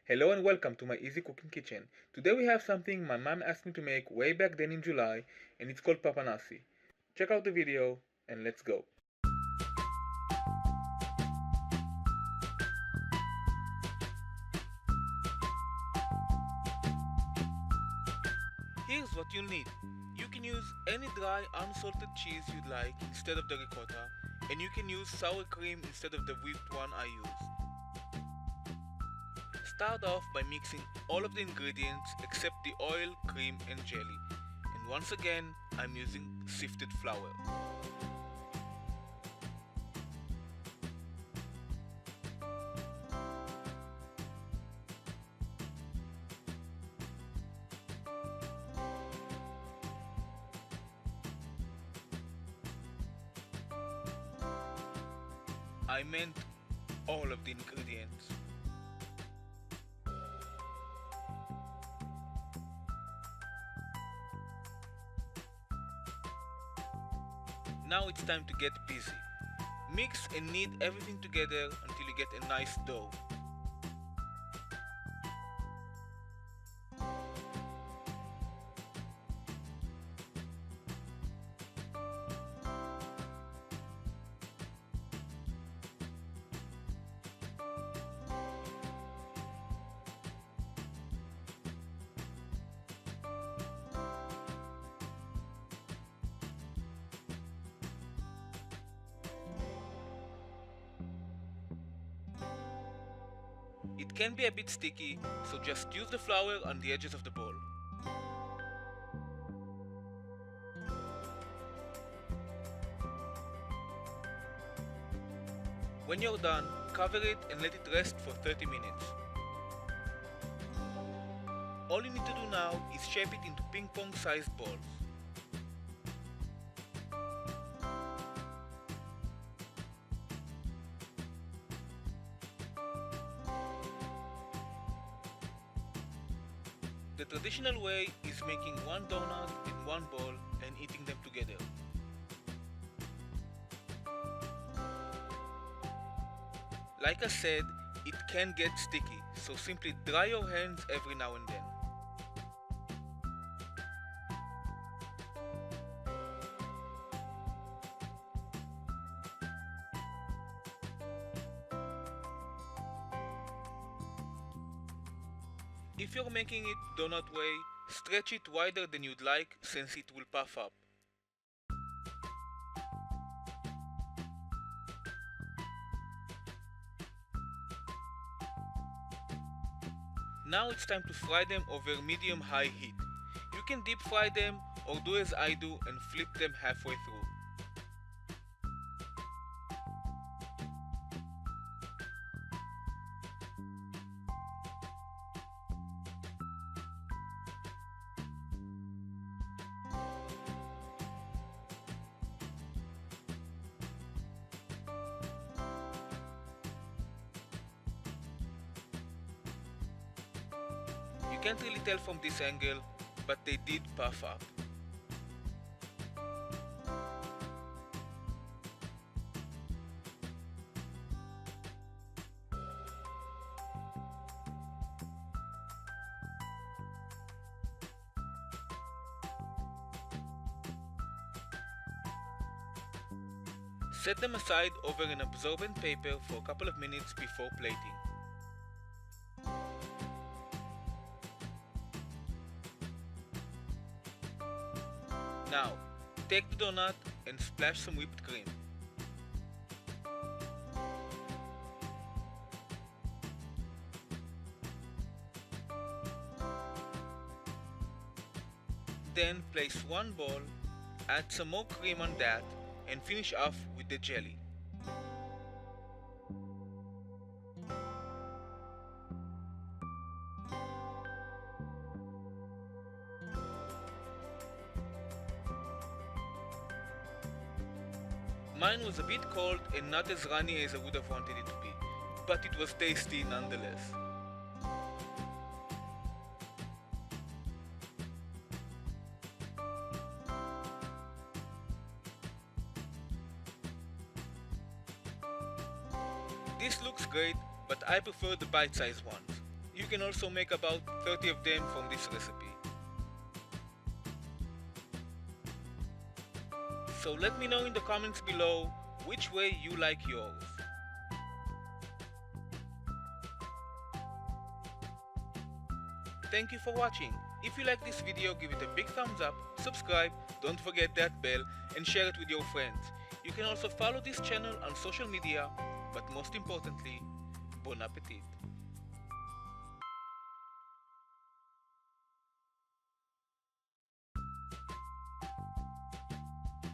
Hello and welcome to my easy cooking kitchen. Today we have something my mom asked me to make way back then in July, and it's called Papanasi. Check out the video and let's go. Here's what you'll need. You can use any dry unsalted cheese you'd like instead of the ricotta, and you can use sour cream instead of the whipped one I used. Start off by mixing all of the ingredients except the oil, cream and jelly. And once again, I'm using sifted flour. I meant all of the ingredients. Now it's time to get busy. Mix and knead everything together until you get a nice dough. It can be a bit sticky, so just use the flour on the edges of the bowl. When you're done, cover it and let it rest for 30 minutes. All you need to do now is shape it into ping pong sized balls. The traditional way is making one donut in one bowl and eating them together. Like I said, it can get sticky, so simply dry your hands every now and then. If you're making it donut way, stretch it wider than you'd like since it will puff up. Now it's time to fry them over medium-high heat. You can deep fry them or do as I do and flip them halfway through. You can't really tell from this angle, but they did puff up. Set them aside over an absorbent paper for a couple of minutes before plating. Now, take the donut and splash some whipped cream. Then place one ball, add some more cream on that, and finish off with the jelly. Mine was a bit cold and not as runny as I would have wanted it to be, but it was tasty nonetheless. This looks great, but I prefer the bite-sized ones. You can also make about 30 of them from this recipe. So let me know in the comments below which way you like yours. Thank you for watching. If you like this video, give it a big thumbs up, subscribe, don't forget that bell, and share it with your friends. You can also follow this channel on social media, but most importantly, bon appetit.